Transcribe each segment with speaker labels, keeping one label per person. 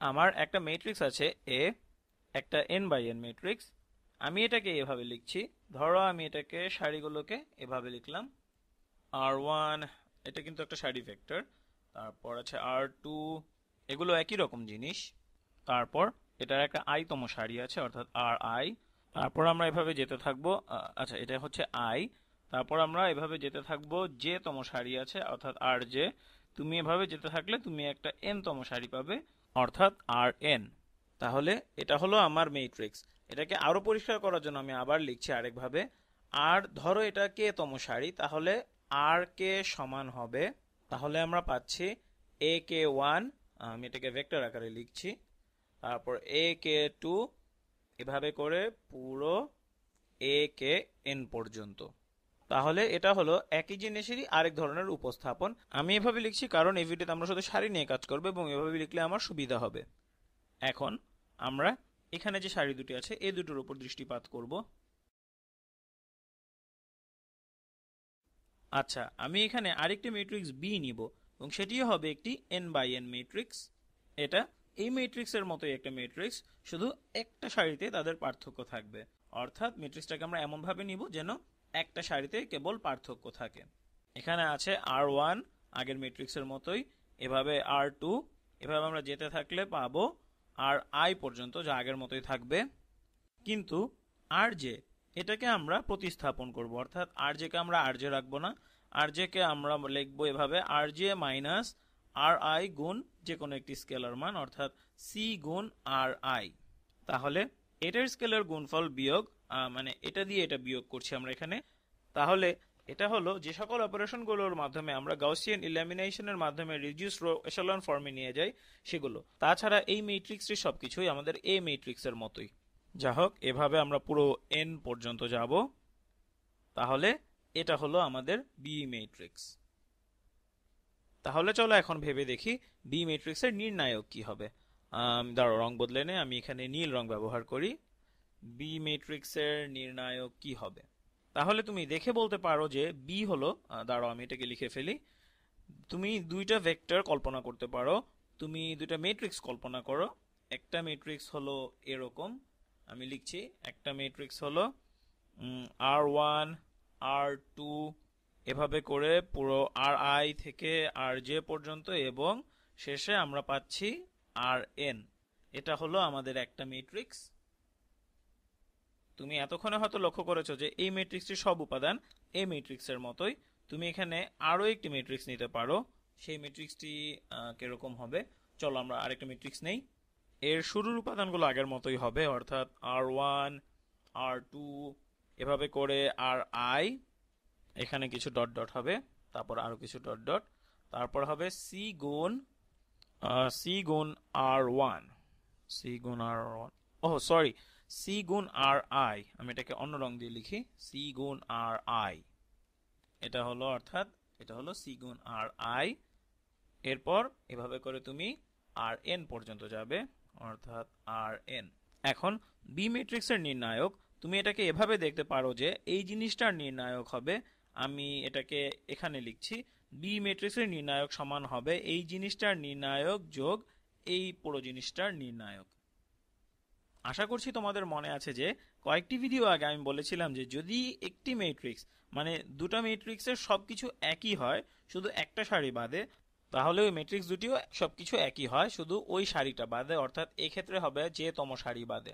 Speaker 1: আমার একটা ম্যাট্রিক্স আছে এ, একটা n বাই n ম্যাট্রিক্স। আমি এটাকে এভাবে লিখছি। ধরো আমি এটাকে সারিগুলোকে এভাবে লিখলাম। r1 এটা কিন্তু একটা সারি ভেক্টর, তারপর আছে r2, এগুলো একই রকম জিনিস। তারপর এটার একটা তম সারি আছে অর্থাৎ ri। তারপর আমরা এভাবে যেতে থাকবো। আচ্ছা, এটা হচ্ছে i। তারপর আমরা এভাবে যেতে থাকবো, যে তম সারি আছে অর্থাৎ rj। তুমি এভাবে যেতে থাকলে তুমি একটা n তম সারি পাবে অর্থাৎ rn। তাহলে এটা হলো আমার ম্যাট্রিক্স। এটাকে আরো পরিষ্কার করার জন্য আমি আবার লিখছি আরেকভাবে। আর ধরো এটা কে তম সারি, তাহলে আর কে সমান হবে, তাহলে আমরা পাচ্ছি a কে 1, আমি এটাকে ভেক্টর আকারে লিখছি, তারপর a কে 2, এভাবে করে পুরো a কে n পর্যন্ত। তাহলে এটা হলো একই জিনিসেরই আরেক ধরনের উপস্থাপন। আমি এভাবে লিখছি কারণ এই ভিডিওতে আমরা শুধু সারি নিয়ে কাজ করবো এবং এভাবে লিখলে আমার সুবিধা হবে। এখন আমরা এখানে যে সারি দুটি আছে এই দুটোর উপর দৃষ্টিপাত করব। আচ্ছা, আমি এখানে আরেকটি ম্যাট্রিক্স বি নিব এবং সেটিও হবে একটি n বাই n ম্যাট্রিক্স। এটা এই ম্যাট্রিক্সের মতোই একটা ম্যাট্রিক্স, শুধু একটা সারিতে তাদের পার্থক্য থাকবে। অর্থাৎ ম্যাট্রিক্সটাকে আমরা এমন ভাবে নিব যেন একটা সারিতে কেবল পার্থক্য থাকে। এখানে আছে r1 আগের ম্যাট্রিক্সের মতোই, এভাবে r2, এভাবে আমরা যেতে থাকলে পাবো আর i পর্যন্ত, যা আগের মতোই থাকবে। কিন্তু rj এটাকে আমরা প্রতিস্থাপন করব, অর্থাৎ rj কে আমরা rj রাখবো না। rj কে আমরা লিখবো এভাবে rj মাইনাস ri গুণ যে কোনো একটি স্কেলার মান, অর্থাৎ c গুণ ri। তাহলে এটার স্কেলার গুণফল বিয়োগ, মানে এটা দিয়ে এটা বিয়োগ করছি আমরা এখানে। তাহলে এটা হলো যে সকল অপারেশনগুলোর মাধ্যমে আমরা গাউসিয়ান ইলিমিনেশনের মাধ্যমে রিডিউস রো এশালন ফর্মে নিয়ে যাই সেগুলো। তাছাড়া এই ম্যাট্রিক্সটির সবকিছুই আমাদের এ ম্যাট্রিক্সের মতোই। যা হোক, এভাবে আমরা পুরো n পর্যন্ত যাব। তাহলে এটা হলো আমাদের বি ম্যাট্রিক্স। তাহলে চলো এখন ভেবে দেখি বি ম্যাট্রিক্সের নির্ণায়ক কি হবে। দাঁড়াও, রং বদলে নে, আমি এখানে নীল রং ব্যবহার করি। বি ম্যাট্রিক্সের নির্ণায়ক কি হবে? তাহলে তুমি দেখে বলতে পারো যে বি হলো, দাঁড়াও আমি এটাকে লিখে ফেলি। তুমি দুইটা ভেক্টর কল্পনা করতে পারো, তুমি দুইটা ম্যাট্রিক্স কল্পনা করো। একটা ম্যাট্রিক্স হলো এরকম, আমি লিখছি, একটা ম্যাট্রিক্স হলো r1 r2, এভাবে করে পুরো ri থেকে rj পর্যন্ত, এবং শেষে আমরা পাচ্ছি rn। এটা হলো আমাদের একটা ম্যাট্রিক্স। তুমি এতক্ষণে হয়তো লক্ষ্য করেছো যে এই ম্যাট্রিক্সটির সব উপাদান এই ম্যাট্রিক্সের মতোই। তুমি এখানে আরো একটি ম্যাট্রিক্স নিতে পারো। সেই ম্যাট্রিক্সটি কিরকম হবে? চলো আমরা আরেকটা ম্যাট্রিক্স নেই। এর শুরুর উপাদানগুলো আগের মতোই হবে, অর্থাৎ r1 r2, এভাবে করে ri, এখানে কিছু ডট ডট হবে, তারপর আরো কিছু ডট ডট, তারপর হবে c গুণ r1, c গুণ r1, ওহ সরি, c গুণ ri, আমি এটাকে অন্য রং দিয়ে লিখি, c গুণ ri। এটা হলো, অর্থাৎ এটা হলো c গুণ ri। এরপর এভাবে করে তুমি rn পর্যন্ত যাবে, অর্থাৎ rn। এখন বি ম্যাট্রিক্সের নির্ণায়ক তুমি এটাকে এভাবে দেখতে পারো যে এই জিনিসটার নির্ণায়ক হবে, আমি এটাকে এখানে লিখছি, বি ম্যাট্রিক্সের নির্ণায়ক সমান হবে এই জিনিসটার নির্ণায়ক যোগ এই পুরো জিনিসটার নির্ণায়ক। আশা করছি তোমাদের মনে আছে যে কয়েকটি ভিডিও আগে আমি বলেছিলাম যে যদি একটি ম্যাট্রিক্স, মানে দুটো ম্যাট্রিক্সের সবকিছু একই হয় শুধু একটা সারি বাদে, তাহলে ওই ম্যাট্রিক্স দুটিও সবকিছু একই হয় শুধু ওই সারিটা বাদে, অর্থাৎ এক্ষেত্রে হবে যে তম সারি বাদে।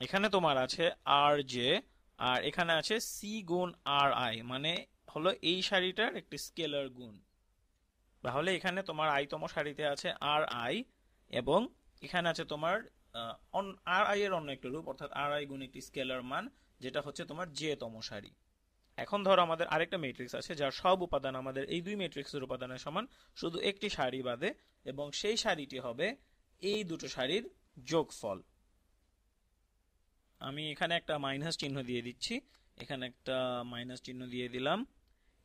Speaker 1: এখানে তোমার আছে আর জে, আর এখানে আছে সি গুণ আর আই, মানে হলো এই সারিটার একটি স্কেলার গুণ। তাহলে এখানে তোমার তম সারিতে আছে আর আই, এবং এখানে আছে তোমার আর আই এর অন্য একটা রূপ, অর্থাৎ আর আই গুণ একটি স্কেলার মান, যেটা হচ্ছে তোমার জে তম সারি। এখন ধরো আমাদের আরেকটা ম্যাট্রিক্স আছে যার সব উপাদান আমাদের এই দুই ম্যাট্রিক্সের উপাদানের সমান শুধু একটি সারি বাদে, এবং সেই সারিটি হবে এই দুটো সারির যোগফল। আমি এখানে একটা মাইনাস চিহ্ন দিয়ে দিচ্ছি, এখানে একটা মাইনাস চিহ্ন দিয়ে দিলাম।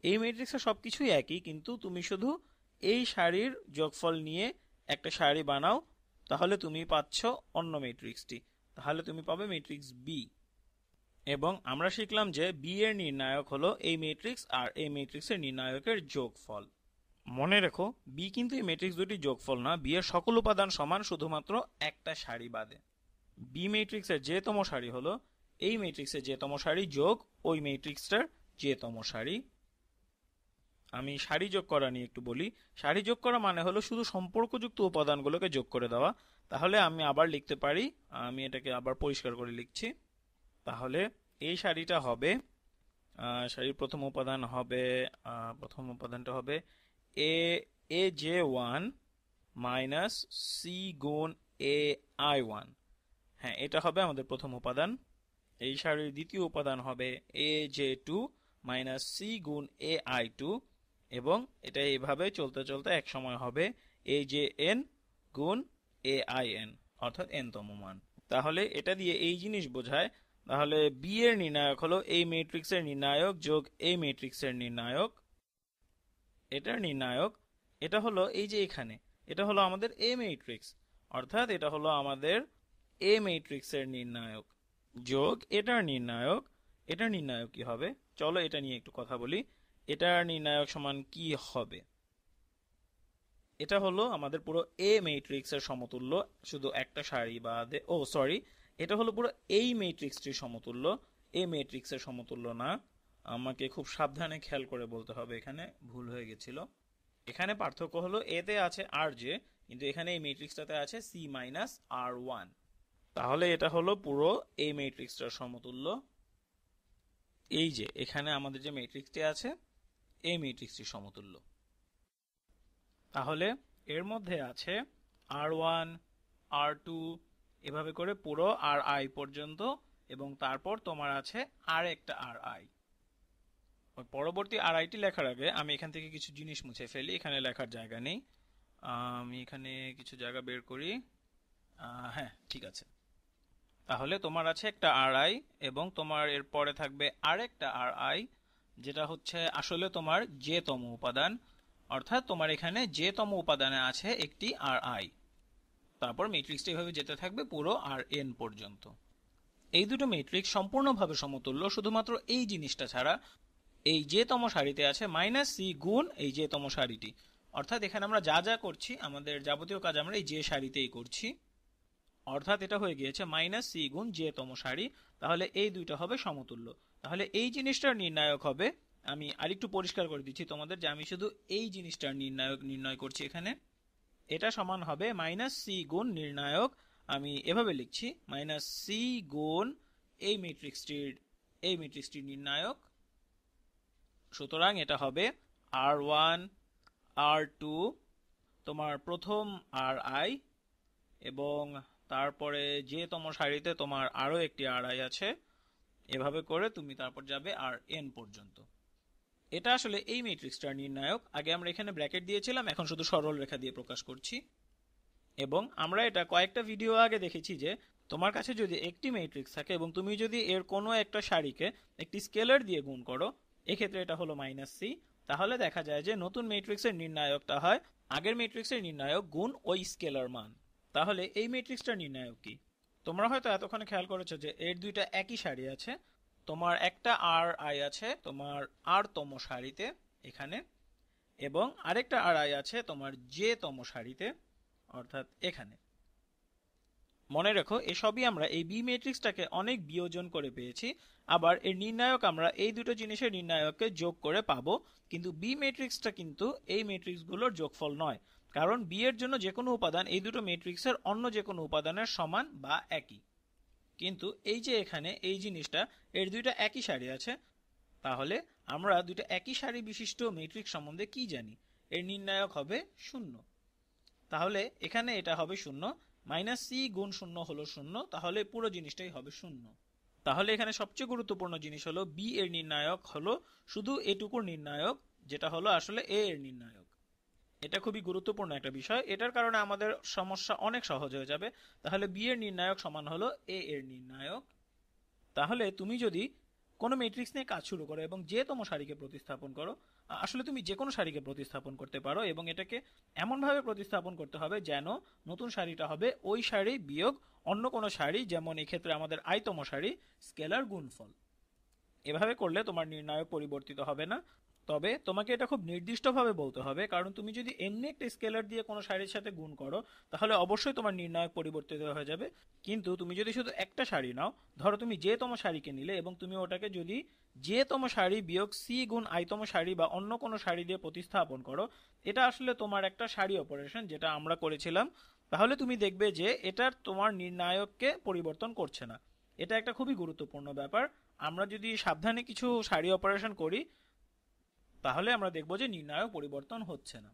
Speaker 1: এই ম্যাট্রিক্সের সবকিছুই একই, কিন্তু তুমি শুধু এই সারির যোগফল নিয়ে একটা সারি বানাও, তাহলে তুমি পাচ্ছ অন্য ম্যাট্রিক্সটি, তাহলে তুমি পাবে ম্যাট্রিক্স বি। এবং আমরা শিখলাম যে বি এর নির্ণায়ক হলো এই ম্যাট্রিক্স আর এই ম্যাট্রিক্সের নির্ণায়কের যোগফল। মনে রেখো বি কিন্তু এই ম্যাট্রিক্স দুটির যোগফল না, বি এর সকল উপাদান সমান শুধুমাত্র একটা সারি বাদে। বি ম্যাট্রিক্সের যেতম সারি হলো এই ম্যাট্রিক্সের যেতম সারি যোগ ওই ম্যাট্রিক্সটার যেতম সারি। আমি সারি যোগ করা নিয়ে একটু বলি। সারি যোগ করা মানে হলো শুধু সম্পর্কযুক্ত উপাদানগুলোকে যোগ করে দেওয়া। তাহলে আমি আবার লিখতে পারি, আমি এটাকে আবার পরিষ্কার করে লিখছি। তাহলে এই সারিটা হবে, সারির প্রথম উপাদানটা হবে A A J one minus C গুণ এ আই ওয়ান। হ্যাঁ, এটা হবে আমাদের প্রথম উপাদান। এই সারির দ্বিতীয় উপাদান হবে A J two minus C গুণ এ আই টু, এবং এটা এইভাবে চলতে চলতে এক সময় হবে এ জে এন গুণ এ আই এন, অর্থাৎ এনতম মান। তাহলে এটা দিয়ে এই জিনিস বোঝায়, তাহলে বি এর নির্ণায়ক হলো এই ম্যাট্রিক্সের নির্ণায়ক যোগ এই ম্যাট্রিক্সের নির্ণায়ক। এটার নির্ণায়ক এটা হলো এই যে এখানে, এটা হলো আমাদের এ ম্যাট্রিক্স, অর্থাৎ এটা হলো আমাদের এ ম্যাট্রিক্সের নির্ণায়ক যোগ এটার নির্ণায়ক। এটার নির্ণায়ক কি হবে, চলো এটা নিয়ে একটু কথা বলি। এটার নির্ণায়ক সমান কি হবে? এটা হলো আমাদের পুরো এ ম্যাট্রিক্সের সমতুল্য, শুধু একটা সারি বাদে। এটা হলো পুরো এই ম্যাট্রিক্সটির সমতুল্য, এ ম্যাট্রিক্সের সমতুল্য না। আমাকে খুব সাবধানে খেয়াল করে বলতে হবে, এখানে ভুল হয়ে গেছিল। এখানে পার্থক্য হলো এতে আছে আর জে, কিন্তু এখানে এই ম্যাট্রিক্সটাতে আছে সি মাইনাস আর ওয়ান। তাহলে এটা হলো পুরো এই ম্যাট্রিক্সটার সমতুল্য। এই যে এখানে আমাদের যে ম্যাট্রিক্সটি আছে এই ম্যাট্রিক্সটির সমতুল্য। তাহলে এর মধ্যে আছে আর ওয়ান, আর টু, এভাবে করে পুরো আর আই পর্যন্ত, এবং তারপর তোমার আছে আর একটা আর আই। পরবর্তী আর আইটি লেখার আগে আমি এখান থেকে কিছু জিনিস মুছে ফেলি, এখানে লেখার জায়গা নেই। আমি এখানে কিছু জায়গা বের করি। হ্যাঁ, ঠিক আছে। তাহলে তোমার আছে একটা আর আই, এবং তোমার এর পরে থাকবে আরেকটা আর আই, যেটা হচ্ছে আসলে তোমার যে তম উপাদান, অর্থাৎ তোমার এখানে যে তম উপাদানে আছে একটি আর আই। তারপর ম্যাট্রিক্সটা এভাবে যেতে থাকবে পুরো আর এন পর্যন্ত। এই দুটো ম্যাট্রিক্স সম্পূর্ণভাবে সমতুল্য শুধুমাত্র এই জিনিসটা ছাড়া, এই যে তম সারিতে আছে মাইনাস সি গুণ এই যে তম সারিটি। অর্থাৎ এখানে আমরা যা যা করছি, আমাদের যাবতীয় কাজ আমরা এই যে সারিতেই করছি, অর্থাৎ এটা হয়ে গিয়েছে মাইনাস সি গুণ যে তম সারি। তাহলে এই দুইটা হবে সমতুল্য। তাহলে এই জিনিসটার নির্ণায়ক হবে, আমি আরেকটু পরিষ্কার করে দিচ্ছি তোমাদের যে আমি শুধু এই জিনিসটার নির্ণায়ক নির্ণয় করছি এখানে। এটা সমান হবে মাইনাস সি গুণ নির্ণায়ক, আমি এভাবে লিখছি মাইনাস সি গুণ এই ম্যাট্রিক্সটির নির্ণায়ক। সুতরাং এটা হবে আর ওয়ান, আর টু, তোমার প্রথম আর আই, এবং তারপরে যে তম সারিতে তোমার আরো একটি আর আই আছে। এভাবে করে তুমি তারপর যাবে আর এন পর্যন্ত। এটা আসলে এই ম্যাট্রিক্সটার নির্ণায়ক। আগে আমরা এখানে ব্র্যাকেট দিয়েছিলাম, এখন শুধু সরল রেখা দিয়ে প্রকাশ করছি। এবং আমরা এটা কয়েকটা ভিডিও আগে দেখেছি যে তোমার কাছে যদি একটি ম্যাট্রিক্স থাকে এবং তুমি যদি এর কোনো একটা সারিকে একটি স্কেলার দিয়ে গুণ করো, এক্ষেত্রে এটা হলো মাইনাস সি, তাহলে দেখা যায় যে নতুন ম্যাট্রিক্সের নির্ণায়কটা হয় আগের ম্যাট্রিক্সের নির্ণায়ক গুণ ওই স্কেলার মান। তাহলে এই ম্যাট্রিক্সটার নির্ণায়ক কি? তোমরা হয়তো এতক্ষণে খেয়াল করেছো যে এর দুইটা একই সারি আছে। তোমার একটা আর আই আছে তোমার আর তম সারিতে এখানে, এবং আরেকটা আর আই আছে তোমার যে তম সারিতে, অর্থাৎ এখানে। মনে রেখো এসবই আমরা এই বি ম্যাট্রিক্সটাকে অনেক বিয়োজন করে পেয়েছি। আবার এর নির্ণায়ক আমরা এই দুটো জিনিসের নির্ণায়ককে যোগ করে পাবো, কিন্তু বি ম্যাট্রিক্সটা কিন্তু এই ম্যাট্রিক্সগুলোর যোগফল নয়, কারণ বি এর জন্য যে কোনো উপাদান এই দুটো ম্যাট্রিক্সের অন্য যে কোনো উপাদানের সমান বা একই। কিন্তু এই যে এখানে এই জিনিসটা, এর দুইটা একই সারি আছে, তাহলে আমরা দুইটা একই সারি বিশিষ্ট ম্যাট্রিক্স সম্বন্ধে কি জানি? এর নির্ণায়ক হবে শূন্য। তাহলে এখানে এটা হবে শূন্য, মাইনাস সি গুণ শূন্য হলো শূন্য, তাহলে পুরো জিনিসটাই হবে শূন্য। তাহলে এখানে সবচেয়ে গুরুত্বপূর্ণ জিনিস হলো বি এর নির্ণায়ক হলো শুধু এটুকুর নির্ণায়ক, যেটা হলো আসলে এ এর নির্ণায়ক। এটা খুবই গুরুত্বপূর্ণ একটা বিষয়, এটার কারণে আমাদের সমস্যা অনেক সহজ হয়ে যাবে। তাহলে বি এর নির্ণায়ক সমান হলো এ এর নির্ণায়ক। তাহলে তুমি যদি কোনো ম্যাট্রিক্স নিয়ে কাজ শুরু করো এবং যে তোমার সারিকে প্রতিস্থাপন করো, আসলে তুমি যে কোনো সারিকে প্রতিস্থাপন করতে পারো, এবং এটাকে এমনভাবে প্রতিস্থাপন করতে হবে যেন নতুন সারিটা হবে ওই সারি বিয়োগ অন্য কোনো সারি, যেমন এক্ষেত্রে আমাদের আইতম সারি স্কেলার গুণফল। এভাবে করলে তোমার নির্ণায়ক পরিবর্তিত হবে না। তবে তোমাকে এটা খুব নির্দিষ্টভাবে বলতে হবে, কারণ তুমি যদি এমনি একটা স্কেলার দিয়ে কোনো সারির সাথে গুণ করো তাহলে অবশ্যই তোমার নির্ণায়ক পরিবর্তিত হয়ে যাবে। কিন্তু তুমি যদি শুধু একটা সারি নাও, ধরো তুমি যে তম সারিকে নিলে এবং তুমি ওটাকে যদি যে তম সারি বিয়োগ সি গুণ আই তম সারি বা অন্য কোনো সারি দিয়ে প্রতিস্থাপন করো, এটা আসলে তোমার একটা সারি অপারেশন যেটা আমরা করেছিলাম, তাহলে তুমি দেখবে যে এটার তোমার নির্ণায়ককে পরিবর্তন করছে না। এটা একটা খুবই গুরুত্বপূর্ণ ব্যাপার। আমরা যদি সাবধানে কিছু সারি অপারেশন করি তাহলে আমরা দেখব যে নির্ণায়ক পরিবর্তন হচ্ছে না।